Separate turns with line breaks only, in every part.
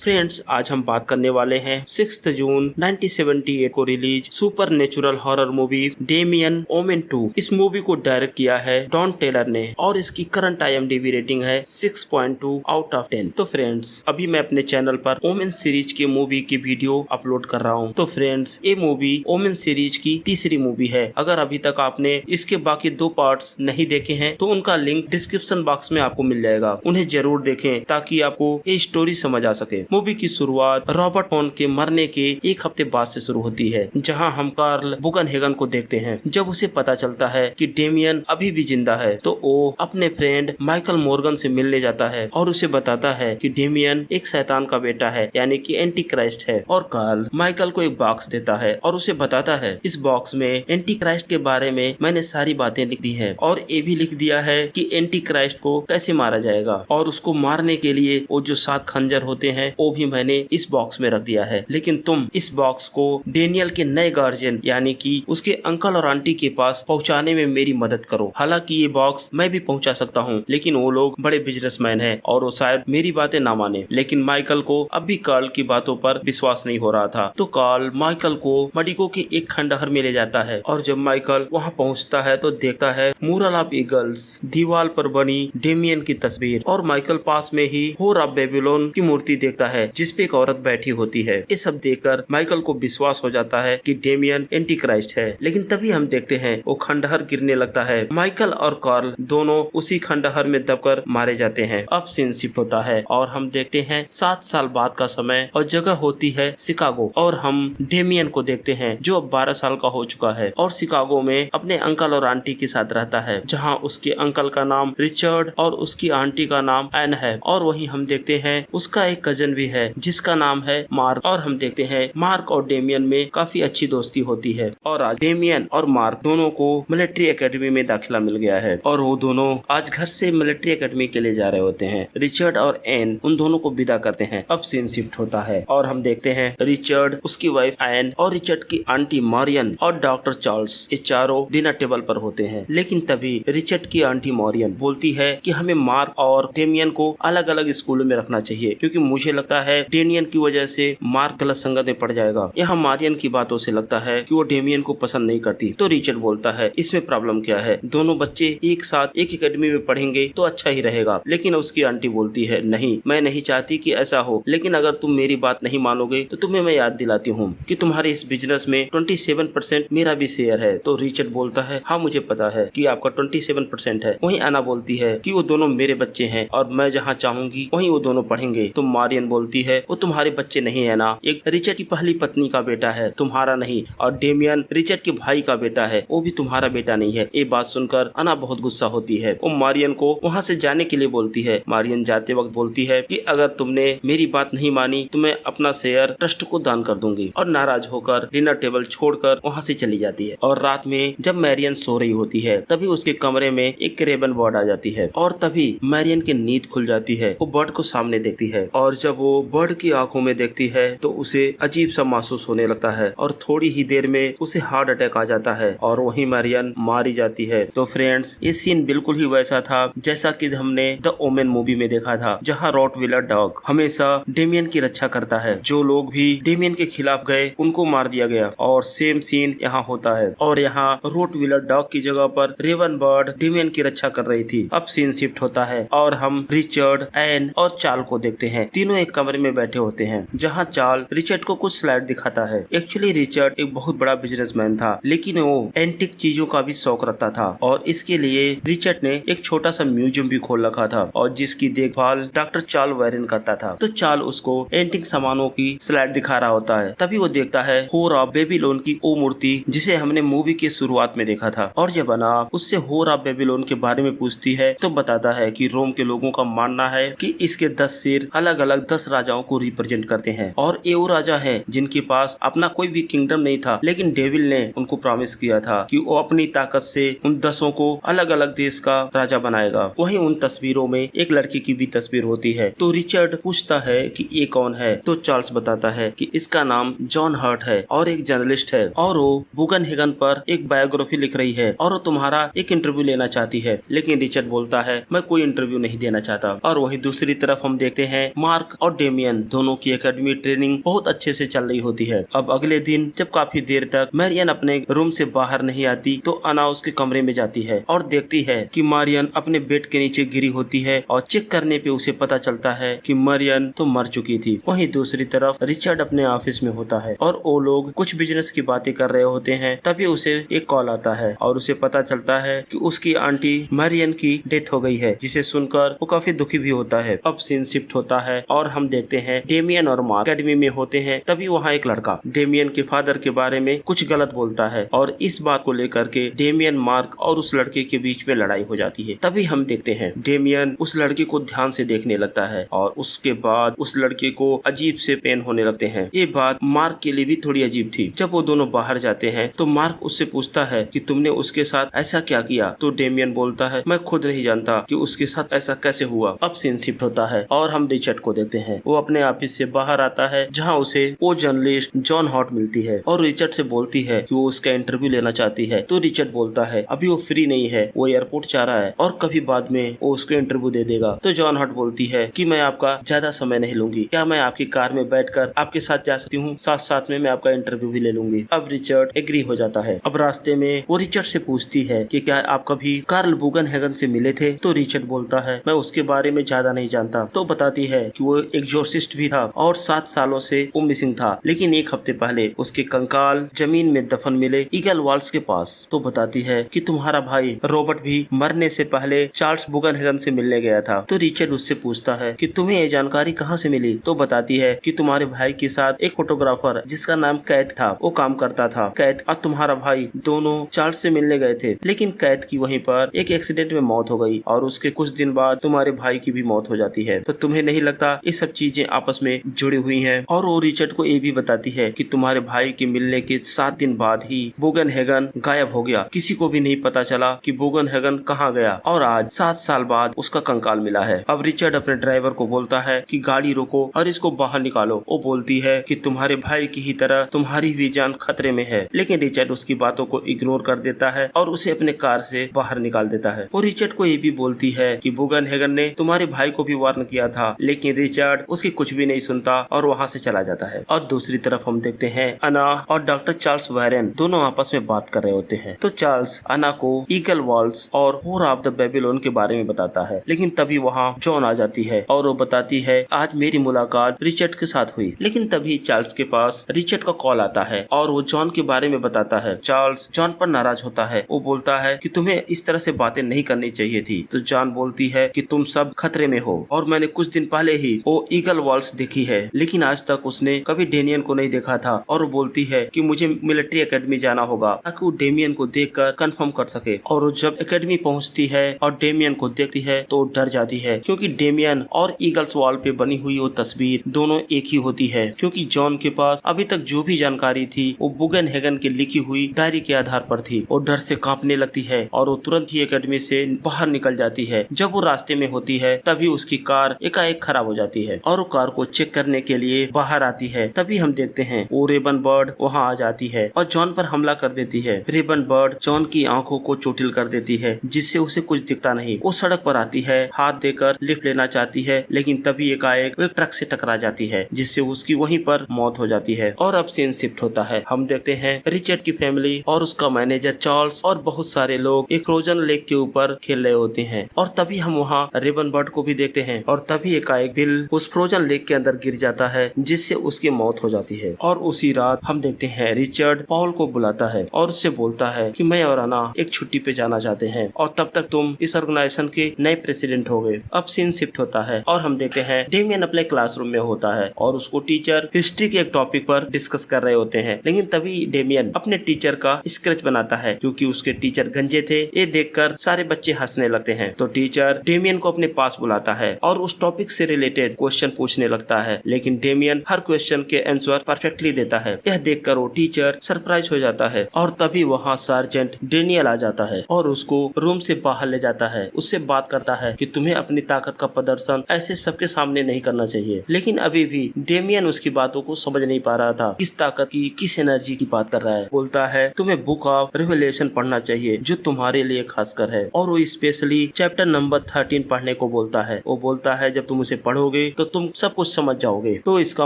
Friends, आज हम बात करने वाले हैं 6 जून 1978 को release supernatural horror movie Damien Omen 2। इस मूवी को डायरेक्ट किया है डॉन टेलर ने और इसकी करंट IMDb रेटिंग है 6.2 आउट ऑफ 10। तो फ्रेंड्स, अभी मैं अपने चैनल पर ओमेन सीरीज की मूवी की वीडियो अपलोड कर रहा हूँ। तो फ्रेंड्स, ये मूवी ओमेन सीरीज की तीसरी मूवी है। अगर अभी तक आपने इसके बाकी 2 पार्ट्स नहीं देखे हैं तो उनका लिंक डिस्क्रिप्शन बॉक्स में आपको मिल जाएगा, उन्हें जरूर देखें ताकि आपको ये स्टोरी समझ आ सके। मूवी की शुरुआत रॉबर्ट हॉर्न के मरने के 1 हफ्ते बाद से शुरू होती है, जहां हम कार्ल बुगनहेगन को देखते हैं। जब उसे पता चलता है कि डेमियन अभी भी जिंदा है तो वो अपने फ्रेंड माइकल मॉर्गन से मिलने जाता है और उसे बताता है कि डेमियन एक शैतान का बेटा है, यानी कि एंटी क्राइस्ट है। और कार्ल माइकल को एक बॉक्स देता है और उसे बताता है इस बॉक्स में एंटी क्राइस्ट के बारे में मैंने सारी बातें लिख दी है और ये भी लिख दिया है कि एंटी क्राइस्ट को कैसे मारा जाएगा, और उसको मारने के लिए वो जो 7 खंजर होते हैं वो भी मैंने इस बॉक्स में रख दिया है। लेकिन तुम इस बॉक्स को डेनियल के नए गार्जियन यानी कि उसके अंकल और आंटी के पास पहुंचाने में मेरी मदद करो। हालांकि ये बॉक्स मैं भी पहुंचा सकता हूं, लेकिन वो लोग बड़े बिजनेसमैन हैं और वो शायद मेरी बातें ना माने। लेकिन माइकल को अब भी कार्ल की बातों पर विश्वास नहीं हो रहा था, तो कार्ल माइकल को मडिको के एक खंडहर में ले जाता है। और जब माइकल वहां पहुंचता है तो देखता है मुरल ऑफ ईगल्स, दीवार पर बनी डेमियन की तस्वीर, और माइकल पास में ही होर ऑफ बेबीलोन की मूर्ति देखता है जिसपे एक औरत बैठी होती है। ये सब देखकर माइकल को विश्वास हो जाता है कि डेमियन एंटी क्राइस्ट है। लेकिन तभी हम देखते हैं वो खंडहर गिरने लगता है। माइकल और कार्ल दोनों उसी खंडहर में दबकर मारे जाते हैं। अब सीन शिफ्ट होता है और हम देखते हैं 7 साल बाद का समय और जगह होती है शिकागो, और हम डेमियन को देखते हैं जो अब 12 साल का हो चुका है और शिकागो में अपने अंकल और आंटी के साथ रहता है, जहाँ उसके अंकल का नाम रिचर्ड और उसकी आंटी का नाम एन है। और वहीं हम देखते हैं उसका एक कजन भी है जिसका नाम है मार्क, और हम देखते हैं मार्क और डेमियन में काफी अच्छी दोस्ती होती है। और आज डेमियन और मार्क दोनों को मिलिट्री एकेडमी में दाखिला मिल गया है और वो दोनों आज घर से मिलिट्री एकेडमी के लिए जा रहे होते हैं। रिचर्ड और एन उन दोनों को विदा करते हैं। अब सीन शिफ्ट होता है और हम देखते हैं रिचर्ड, उसकी वाइफ एन और रिचर्ड की आंटी मॉरियन और डॉक्टर चार्ल्स, ये चारों डिनर टेबल पर होते हैं। लेकिन तभी रिचर्ड की आंटी मॉरियन बोलती है कि हमें मार्क और डेमियन को अलग अलग स्कूलों में रखना चाहिए, क्योंकि मुझे लगता है डेमियन की वजह से मार्क गलत संगत में पड़ जाएगा। यहाँ मॉरियन की बातों से लगता है कि वो डेमियन को पसंद नहीं करती। तो रिचर्ड बोलता है इसमें प्रॉब्लम क्या है, दोनों बच्चे एक साथ एक एकेडमी में पढ़ेंगे तो अच्छा ही रहेगा। लेकिन उसकी आंटी बोलती है नहीं, मैं नहीं चाहती कि ऐसा हो, लेकिन अगर तुम मेरी बात नहीं मानोगे तो तुम्हें मैं याद दिलाती हूँ कि तुम्हारे इस बिजनेस में 27% मेरा भी शेयर है। तो रिचर्ड बोलता है हाँ मुझे पता है कि आपका 27% है। वहीं आना बोलती है कि वो दोनों मेरे बच्चे हैं और मैं जहाँ चाहूंगी वहीं वो दोनों पढ़ेंगे। तो मारियन बोलती है वो तुम्हारे बच्चे नहीं है ना, एक रिचर्ड की पहली पत्नी का बेटा है, तुम्हारा नहीं, और डेमियन रिचर्ड के भाई का बेटा है, वो भी तुम्हारा बेटा नहीं है। ये बात सुनकर अना बहुत गुस्सा होती है। वो मारियन को वहाँ से जाने के लिए बोलती है। मारियन जाते वक्त बोलती है कि अगर तुमने मेरी बात नहीं मानी तो मैं अपना शेयर ट्रस्ट को दान कर दूंगी, और नाराज होकर डिनर टेबल छोड़कर वहाँ से चली जाती है। और रात में जब मैरियन सो रही होती है तभी उसके कमरे में एक रेबन बर्ड आ जाती है, और तभी मैरियन की नींद खुल जाती है। वो बर्ड को सामने देखती है और जब वो बर्ड की आंखों में देखती है तो उसे अजीब सा महसूस होने लगता है और थोड़ी ही देर में उसे हार्ट अटैक आ जाता है और वहीं मैरियन मारी जाती है। तो फ्रेंड्स, ये सीन बिल्कुल ही वैसा था जैसा कि हमने द ओमेन मूवी में देखा था, जहाँ रॉटविलर डॉग हमेशा डेमियन की रक्षा करता है। जो लोग भी डेमियन के खिलाफ गए उनको मार दिया गया, और सेम सीन यहाँ होता है। और यहाँ रॉटविलर डॉग की जगह पर रेवन बर्ड डेमियन की रक्षा कर रही थी। अब सीन शिफ्ट होता है और हम रिचर्ड, एन और चार्ल को देखते हैं। तीनों एक कमरे में बैठे होते हैं, जहाँ चार्ल रिचर्ड को कुछ स्लाइड दिखाता है। एक्चुअली रिचर्ड एक बहुत बड़ा बिजनेसमैन था, लेकिन वो एंटिक चीजों का भी शौक रखता था, और इसके लिए रिचर्ड ने एक छोटा सा म्यूजियम भी खोल रखा था, और जिसकी देखभाल डॉक्टर चार्ल वेरिन करता था। तो चार्ल उसको एंटिक सामानों की स्लाइड दिखा रहा होता है। तभी वो देखता है होर ऑफ बेबीलोन की वो मूर्ति जिसे हमने मूवी की शुरुआत में देखा था, और जब अना उससे होर ऑफ बेबीलोन के बारे में पूछती है तो बताता है कि रोम के लोगों का मानना है कि इसके 10 सिर अलग अलग 10 राजाओं को रिप्रेजेंट करते हैं, और ये वो राजा है जिनके पास अपना कोई भी किंगडम नहीं था, लेकिन डेविल ने उनको प्रॉमिस किया था कि वो अपनी ताकत से उन 10 को अलग अलग देश का राजा बनाएगा। वहीं उन तस्वीरों में एक लड़की की भी तस्वीर होती है। तो रिचर्ड पूछता है कि ये कौन है, तो चार्ल्स बताता है कि इसका नाम जॉन हर्ट है और एक जर्नलिस्ट है, और वो बुगनहेगन पर एक बायोग्राफी लिख रही है, और वो तुम्हारा एक इंटरव्यू लेना चाहती है। लेकिन रिचर्ड बोलता है मैं कोई इंटरव्यू नहीं देना चाहता। और वहीं दूसरी तरफ हम देखते हैं मार्क और और डेमियन दोनों की एकेडमी ट्रेनिंग बहुत अच्छे से चल रही होती है। अब अगले दिन जब काफी देर तक मैरियन अपने रूम से बाहर नहीं आती तो अना उसके कमरे में जाती है और देखती है कि मारियन अपने बेड के नीचे गिरी होती है और चेक करने पे उसे पता चलता है कि मारियन तो मर चुकी थी। वहीं दूसरी तरफ रिचर्ड अपने ऑफिस में होता है और वो लोग कुछ बिजनेस की बातें कर रहे होते हैं। तभी उसे एक कॉल आता है और उसे पता चलता है कि उसकी आंटी मारियन की डेथ हो गई है, जिसे सुनकर वो काफी दुखी भी होता है। अब सीन शिफ्ट होता है और हम देखते हैं डेमियन और मार्क एकेडमी में होते हैं। तभी वहाँ एक लड़का डेमियन के फादर के बारे में कुछ गलत बोलता है और इस बात को लेकर के डेमियन, मार्क और उस लड़के के बीच में लड़ाई हो जाती है। तभी हम देखते हैं डेमियन उस लड़के को ध्यान से देखने लगता है और उसके बाद उस लड़के को अजीब से पेन होने लगते हैं। ये बात मार्क के लिए भी थोड़ी अजीब थी। जब वो दोनों बाहर जाते हैं तो मार्क उससे पूछता है कि तुमने उसके साथ ऐसा क्या किया? तो डेमियन बोलता है मैं खुद नहीं जानता कि उसके साथ ऐसा कैसे हुआ। अब सीन शिफ्ट होता है और हम रिचर्ड को देखते हैं। वो अपने ऑफिस से बाहर आता है जहाँ उसे वो जर्नलिस्ट जॉन हॉट मिलती है और रिचर्ड से बोलती है कि वो उसका इंटरव्यू लेना चाहती है। तो रिचर्ड बोलता है अभी वो फ्री नहीं है, वो एयरपोर्ट जा रहा है और कभी बाद में वो उसको इंटरव्यू दे देगा। तो जॉन हॉट बोलती है कि मैं आपका ज्यादा समय नहीं लूंगी, क्या मैं आपकी कार में बैठकर आपके साथ जा सकती हूँ, साथ साथ में मैं आपका इंटरव्यू भी ले लूंगी। अब रिचर्ड एग्री हो जाता है। अब रास्ते में वो रिचर्ड से पूछती है कि क्या आप कभी कार्ल बुगनहेगन से मिले थे? तो रिचर्ड बोलता है मैं उसके बारे में ज्यादा नहीं जानता। तो बताती है कि वो एक जोर्सिस्ट भी था और 7 सालों से वो मिसिंग था, लेकिन एक हफ्ते पहले उसके कंकाल जमीन में दफन मिले ईगल वॉल्स के पास। तो बताती है कि तुम्हारा भाई रॉबर्ट भी मरने से पहले चार्ल्स बुगनहेगन से मिलने गया था। तो रिचर्ड उससे पूछता है कि तुम्हें ये जानकारी कहाँ से मिली? तो बताती है कि तुम्हारे भाई के साथ एक फोटोग्राफर जिसका नाम कैथ था वो काम करता था। कैथ और तुम्हारा भाई दोनों चार्ल्स से मिलने गए थे, लेकिन कैथ की वहीं पर एक एक्सीडेंट में मौत हो गई और उसके कुछ दिन बाद तुम्हारे भाई की भी मौत हो जाती है। तो तुम्हें नहीं लगता ये सब चीजें आपस में जुड़ी हुई हैं? और वो रिचर्ड को ये भी बताती है कि तुम्हारे भाई के मिलने के 7 दिन बाद ही बुगनहेगन गायब हो गया। किसी को भी नहीं पता चला कि बुगनहेगन कहाँ गया और आज 7 साल बाद उसका कंकाल मिला है। अब रिचर्ड अपने ड्राइवर को बोलता है कि गाड़ी रोको और इसको बाहर निकालो। वो बोलती है कि तुम्हारे भाई की ही तरह तुम्हारी भी जान खतरे में है, लेकिन रिचर्ड उसकी बातों को इग्नोर कर देता है और उसे अपने कार से बाहर निकाल देता है। वो रिचर्ड को ये भी बोलती है कि बुगनहेगन ने तुम्हारे भाई को भी वार्न किया था, लेकिन रिचर्ड उसकी कुछ भी नहीं सुनता और वहाँ से चला जाता है। और दूसरी तरफ हम देखते हैं अना और डॉक्टर चार्ल्स वारेन दोनों आपस में बात कर रहे होते हैं। तो चार्ल्स अना को ईगल वॉल्स और होर ऑफ द बेबीलोन के बारे में बताता है, लेकिन तभी वहाँ जॉन आ जाती है और वो बताती है आज मेरी मुलाकात रिचर्ड के साथ हुई। लेकिन तभी चार्ल्स के पास रिचर्ड का कॉल आता है और वो जॉन के बारे में बताता है। चार्ल्स जॉन पर नाराज होता है। वो बोलता है कि तुम्हें इस तरह से बातें नहीं करनी चाहिए थी। तो जॉन बोलती है कि तुम सब खतरे में हो और मैंने कुछ दिन पहले ही वो ईगल वॉल्स देखी है, लेकिन आज तक उसने कभी डेमियन को नहीं देखा था। और वो बोलती है कि मुझे मिलिट्री एकेडमी जाना होगा ताकि वो डेमियन को देखकर कंफर्म कर सके। और वो जब एकेडमी पहुंचती है और डेमियन को देखती है तो डर जाती है, क्योंकि डेमियन और ईगल्स वॉल पे बनी हुई वो तस्वीर दोनों एक ही होती है। क्योंकि जॉन के पास अभी तक जो भी जानकारी थी वो बुगनहेगन की लिखी हुई डायरी के आधार पर थी। वो डर से कांपने लगती है और वो तुरंत ही एकेडमी से बाहर निकल जाती है। जब वो रास्ते में होती है तभी उसकी कार एकाएक खराब हो जाती है और वो कार को चेक करने के लिए बाहर आती है। तभी हम देखते हैं वो रेबन बर्ड वहाँ आ जाती है और जॉन पर हमला कर देती है। रेबन बर्ड जॉन की आंखों को चोटिल कर देती है, जिससे उसे कुछ दिखता नहीं। वो सड़क पर आती है, हाथ देकर लिफ्ट लेना चाहती है, लेकिन तभी एकाएक एक ट्रक से टकरा जाती है, जिससे उसकी वहीं पर मौत हो जाती है। और अब सीन शिफ्ट होता है। हम देखते हैं रिचर्ड की फैमिली और उसका मैनेजर चार्ल्स और बहुत सारे लोग एक फ्रोजन लेक के ऊपर खेल रहे होते हैं। और तभी हम वहाँ रेबन बर्ड को भी देखते हैं और तभी एकाएक बिल उस फ्रोजन लेक के अंदर गिर जाता है, जिससे उसकी मौत हो जाती है। और उसी रात हम देखते हैं रिचर्ड पॉल को बुलाता है और उससे बोलता है कि मैं और अना एक छुट्टी पे जाना चाहते हैं और तब तक तुम इस ऑर्गेनाइजेशन के नए प्रेसिडेंट हो गए। अब सीन शिफ्ट होता है और हम देखते हैं डेमियन अपने क्लासरूम में होता है और उसको टीचर हिस्ट्री के एक टॉपिक पर डिस्कस कर रहे होते हैं। लेकिन तभी डेमियन अपने टीचर का स्केच बनाता है, क्योंकि उसके टीचर गंजे थे। ये देखकर सारे बच्चे हंसने लगते हैं। तो टीचर डेमियन को अपने पास बुलाता है और उस टॉपिक से रिलेटेड क्वेश्चन पूछने लगता है, लेकिन डेमियन हर क्वेश्चन के आंसर परफेक्टली देता है। यह देखकर वो टीचर सरप्राइज हो जाता है और तभी वहाँ सार्जेंट डेनियल आ जाता है और उसको रूम से बाहर ले जाता है। उससे बात करता है कि तुम्हें अपनी ताकत का प्रदर्शन ऐसे सबके सामने नहीं करना चाहिए। लेकिन अभी भी डेमियन उसकी बातों को समझ नहीं पा रहा था, किस ताकत की, किस एनर्जी की बात कर रहा है। बोलता है तुम्हें बुक ऑफ रेवलेशन पढ़ना चाहिए, जो तुम्हारे लिए खासकर है। और वो स्पेशली चैप्टर नंबर 13 पढ़ने को बोलता है। वो बोलता है जब तुम उसे पढ़ोगे तो तो तुम सब कुछ समझ जाओगे। तो इसका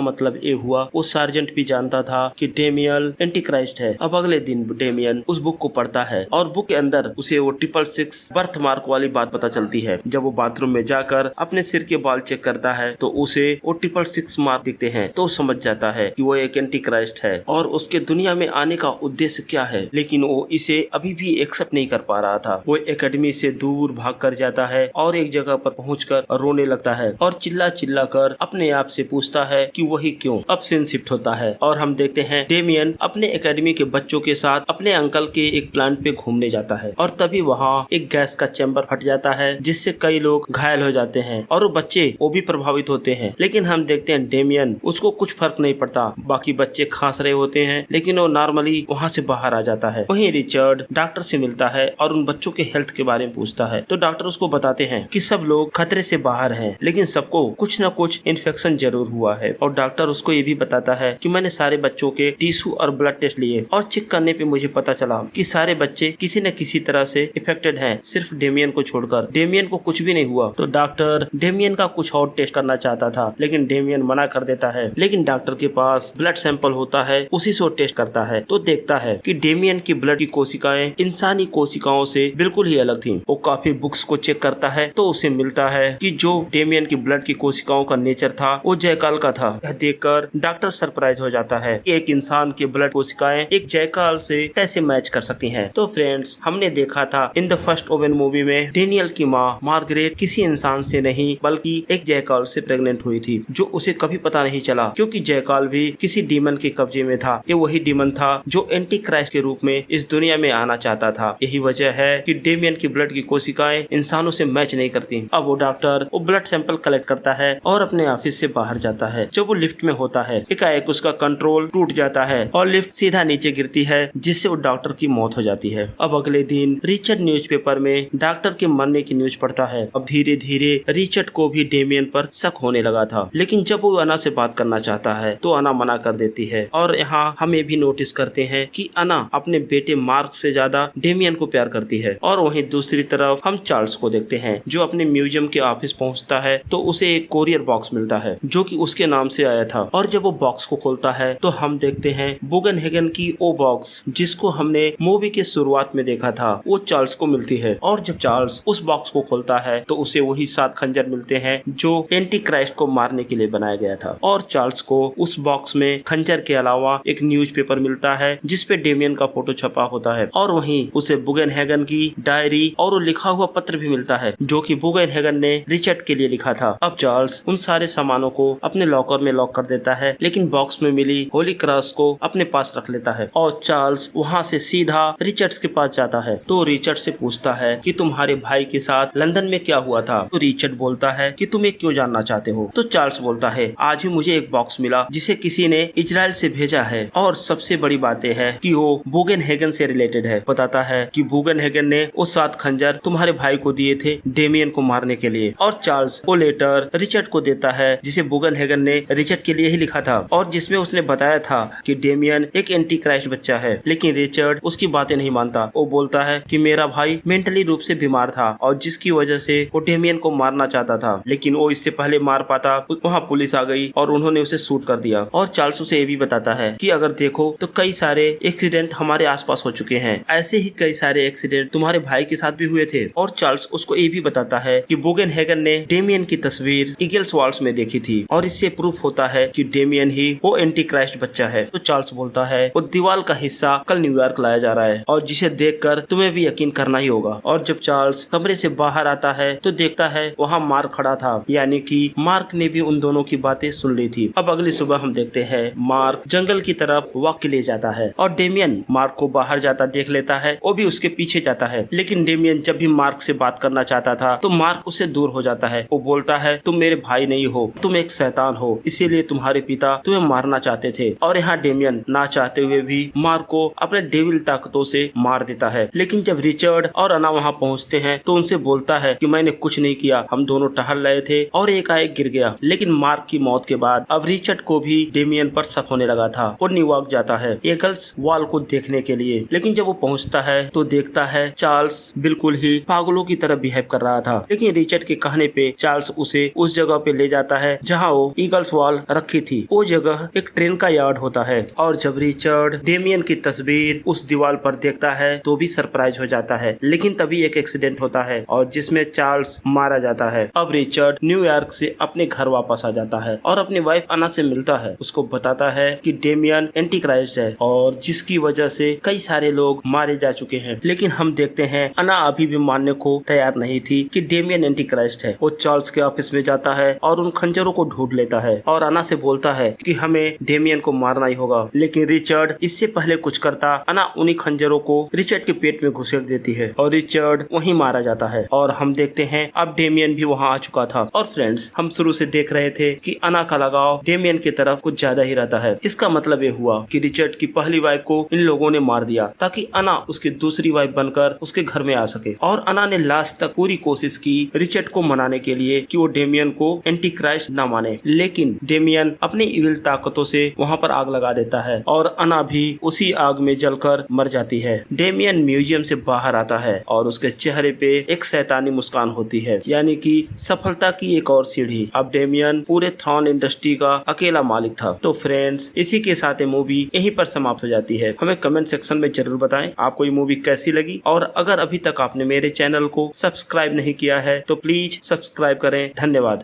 मतलब ये हुआ वो सार्जेंट भी जानता था कि डेमियन एंटी क्राइस्ट है। अब अगले दिन डेमियन उस बुक को पढ़ता है और बुक के अंदर उसे वो 666 बर्थ मार्क वाली बात पता चलती है। जब वो बाथरूम में जाकर अपने सिर के बाल चेक करता है तो उसे वो 666 मार्क दिखते हैं। तो समझ जाता है कि वो एक एंटी क्राइस्ट है और उसके दुनिया में आने का उद्देश्य क्या है, लेकिन वो इसे अभी भी एक्सेप्ट नहीं कर पा रहा था। वो एकेडमी से दूर भाग कर जाता है और एक जगह पर पहुंचकर रोने लगता है और चिल्ला चिल्ला कर अपने आप से पूछता है कि वही क्यों। अब सीन शिफ्ट होता है और हम देखते हैं डेमियन अपने एकेडमी के बच्चों के साथ अपने अंकल के एक प्लांट पे घूमने जाता है और तभी वहाँ एक गैस का चैम्बर फट जाता है जिससे कई लोग घायल हो जाते हैं और वो बच्चे वो भी प्रभावित होते हैं। लेकिन हम देखते हैं डेमियन उसको कुछ फर्क नहीं पड़ता, बाकी बच्चे खांस रहे होते हैं लेकिन वो नॉर्मली वहाँ से बाहर आ जाता है। वहीं रिचर्ड डॉक्टर से मिलता है और उन बच्चों के हेल्थ के बारे में पूछता है तो डॉक्टर उसको बताते हैं कि सब लोग खतरे से बाहर हैं लेकिन सबको कुछ न कुछ इन्फेक्शन जरूर हुआ है। और डॉक्टर उसको ये भी बताता है कि मैंने सारे बच्चों के टिश्यू और ब्लड टेस्ट लिए और चेक करने पे मुझे पता चला कि सारे बच्चे किसी न किसी तरह से इफेक्टेड हैं, सिर्फ डेमियन को छोड़कर। डेमियन को कुछ भी नहीं हुआ। तो डॉक्टर डेमियन का कुछ और टेस्ट करना चाहता था लेकिन डेमियन मना कर देता है। लेकिन डॉक्टर के पास ब्लड सैंपल होता है, उसी से वो टेस्ट करता है तो देखता है कि डेमियन की ब्लड की कोशिकाएं इंसानी कोशिकाओं से बिल्कुल ही अलग थी। वो काफी बुक्स को चेक करता है तो उसे मिलता है कि जो डेमियन की ब्लड की कोशिकाओं का नेचर था वो जयकाल का था। यह देखकर डॉक्टर सरप्राइज हो जाता है कि एक इंसान की ब्लड कोशिकाएं एक जयकाल से कैसे मैच कर सकती हैं। तो फ्रेंड्स, हमने देखा था in the first oven movie में डेनियल की माँ मार्गरेट किसी इंसान से नहीं बल्कि एक जयकाल से प्रेग्नेंट हुई थी, जो उसे कभी पता नहीं चला क्योंकि जयकाल भी किसी डीमन के कब्जे में था। ये वही डीमन था जो एंटी क्राइस्ट के रूप में इस दुनिया में आना चाहता था। यही वजह है कि डेमियन की ब्लड की कोशिकाएं इंसानों से मैच नहीं करती। अब वो डॉक्टर वो ब्लड सैंपल कलेक्ट करता है और अपने ऑफिस से बाहर जाता है। जब वो लिफ्ट में होता है एकाएक उसका कंट्रोल टूट जाता है और लिफ्ट सीधा नीचे गिरती है जिससे वो डॉक्टर की मौत हो जाती है। अब अगले दिन रिचर्ड न्यूज़पेपर में डॉक्टर के मरने की न्यूज पढ़ता है। अब धीरे धीरे रिचर्ड को भी डेमियन पर शक होने लगा था, लेकिन जब वो अना से बात करना चाहता है तो अना मना कर देती है। और यहाँ हम ये भी नोटिस करते हैं कि अना अपने बेटे मार्क से ज्यादा डेमियन को प्यार करती है। और वहीं दूसरी तरफ हम चार्ल्स को देखते हैं जो अपने म्यूजियम के ऑफिस पहुँचता है तो उसे एक कोरियर बॉक्स मिलता है जो कि उसके नाम से आया था। और जब वो बॉक्स को खोलता है तो हम देखते हैं बुगनहेगन की वो बॉक्स जिसको हमने मूवी के शुरुआत में देखा था, वो चार्ल्स को मिलती है। और जब चार्ल्स उस बॉक्स को खोलता है तो उसे वही 7 खंजर मिलते हैं जो एंटी क्राइस्ट को मारने के लिए बनाया गया था। और चार्ल्स को उस बॉक्स में खंजर के अलावा एक न्यूज़पेपर मिलता है जिसपे डेमियन का फोटो छपा होता है। और वहीं उसे बुगनहेगन की डायरी और वो लिखा हुआ पत्र भी मिलता है जो कि बुगनहेगन ने रिचर्ड के लिए लिखा था। अब चार्ल्स उन सारे सामानों को अपने लॉकर में लॉक कर देता है लेकिन बॉक्स में मिली होली क्रॉस को अपने पास रख लेता है। और चार्ल्स वहाँ से सीधा रिचर्ड के पास जाता है तो रिचर्ड से पूछता है कि तुम्हारे भाई के साथ लंदन में क्या हुआ था। तो रिचर्ड बोलता है कि तुम क्यों जानना चाहते हो। तो चार्ल्स बोलता है आज ही मुझे एक बॉक्स मिला जिसे किसी ने इजराइल से भेजा है और सबसे बड़ी बात है कि वो बुगनहेगन से रिलेटेड है। बताता है कि बुगनहेगन ने वो 7 खंजर तुम्हारे भाई को दिए थे डेमियन को मारने के लिए। और चार्ल्स वो लेटर रिचर्ड को देता है जिसे बुगनहेगन ने रिचर्ड के लिए ही लिखा था और जिसमें उसने बताया था कि डेमियन एक एंटी क्राइस्ट बच्चा है। लेकिन रिचर्ड उसकी बातें नहीं मानता। वो बोलता है कि मेरा भाई मेंटली रूप से बीमार था और जिसकी वजह से वो डेमियन को मारना चाहता था, लेकिन वो इससे पहले मार पाता वहाँ पुलिस आ गई और उन्होंने उसे शूट कर दिया। और चार्ल्स उसे ये भी बताता है कि अगर देखो तो कई सारे एक्सीडेंट हमारे आसपास हो चुके हैं, ऐसे ही कई सारे एक्सीडेंट तुम्हारे भाई के साथ भी हुए थे। और चार्ल्स उसको ये भी बताता है कि बुगनहेगन ने डेमियन की तस्वीर ईगल्स वॉल्स में देखी थी और इससे प्रूफ होता है कि डेमियन ही वो एंटी क्राइस्ट बच्चा है। तो चार्ल्स बोलता है वो दीवार का हिस्सा कल न्यूयॉर्क लाया जा रहा है और जिसे देखकर तुम्हें भी यकीन करना ही होगा। और जब चार्ल्स कमरे से बाहर आता है तो देखता है वहाँ मार्क खड़ा था, यानी कि मार्क ने भी उन दोनों की बातें सुन ली थी। अब अगली सुबह हम देखते हैं मार्क जंगल की तरफ वॉक के लिए जाता है और डेमियन मार्क को बाहर जाता देख लेता है, वो भी उसके पीछे जाता है। लेकिन डेमियन जब भी मार्क से बात करना चाहता था तो मार्क उससे दूर हो जाता है। वो बोलता है तुम मेरे भाई नहीं हो, तुम एक शैतान हो, इसीलिए तुम्हारे पिता तुम्हें मारना चाहते थे। और यहाँ डेमियन ना चाहते हुए भी मार्क को अपने डेविल ताकतों से मार देता है। लेकिन जब रिचर्ड और अना वहाँ पहुँचते हैं तो उनसे बोलता है कि मैंने कुछ नहीं किया, हम दोनों टहल रहे थे और एकाएक गिर गया। लेकिन मार्क की मौत के बाद अब रिचर्ड को भी डेमियन पर शक होने लगा था। वो न्यूयॉर्क जाता है ईगल्स वॉल को देखने के लिए, लेकिन जब वो पहुँचता है तो देखता है चार्ल्स बिल्कुल ही पागलों की तरह बिहेव कर रहा था। लेकिन रिचर्ड के कहने पे चार्ल्स उसे उस जगह जगह पे ले जाता है जहाँ वो ईगल्स वॉल रखी थी। वो जगह एक ट्रेन का यार्ड होता है और जब रिचर्ड डेमियन की तस्वीर उस दीवार पर देखता है तो भी सरप्राइज हो जाता है। लेकिन तभी एक एक्सीडेंट होता है और जिसमें चार्ल्स मारा जाता है। अब रिचर्ड न्यूयॉर्क से अपने घर वापस आ जाता है और अपनी वाइफ अना से मिलता है। उसको बताता है कि डेमियन एंटी क्राइस्ट है और जिसकी वजह से कई सारे लोग मारे जा चुके हैं। लेकिन हम देखते हैं अना अभी भी मानने को तैयार नहीं थी कि डेमियन एंटी क्राइस्ट है। वो चार्ल्स के ऑफिस में जाता है और उन खंजरों को ढूंढ लेता है और अना से बोलता है कि हमें डेमियन को मारना ही होगा। लेकिन रिचर्ड इससे पहले कुछ करता, अना उन्हीं खंजरों को रिचर्ड के पेट में घुसेड़ देती है और रिचर्ड वहीं मारा जाता है। और हम देखते हैं अब डेमियन भी वहाँ आ चुका था। और फ्रेंड्स, हम शुरू से देख रहे थे कि अना का लगाव डेमियन की तरफ कुछ ज्यादा ही रहता है। इसका मतलब ये हुआ कि रिचर्ड की पहली वाइफ को इन लोगों ने मार दिया ताकि अना उसकी दूसरी वाइफ बनकर उसके घर में आ सके। और अना ने लास्ट तक पूरी कोशिश की रिचर्ड को मनाने के लिए कि वो डेमियन को एंटी क्राइस्ट न माने। लेकिन डेमियन अपनी इविल ताकतों से वहाँ पर आग लगा देता है और अना भी उसी आग में जलकर मर जाती है। डेमियन म्यूजियम से बाहर आता है और उसके चेहरे पे एक शैतानी मुस्कान होती है, यानी कि सफलता की एक और सीढ़ी। अब डेमियन पूरे थ्रॉन इंडस्ट्री का अकेला मालिक था। तो फ्रेंड्स, इसी के साथ ये मूवी यहीं पर समाप्त हो जाती है। हमें कमेंट सेक्शन में जरूर बताएं आपको ये मूवी कैसी लगी और अगर अभी तक आपने मेरे चैनल को सब्सक्राइब नहीं किया है तो प्लीज सब्सक्राइब करें। धन्यवाद।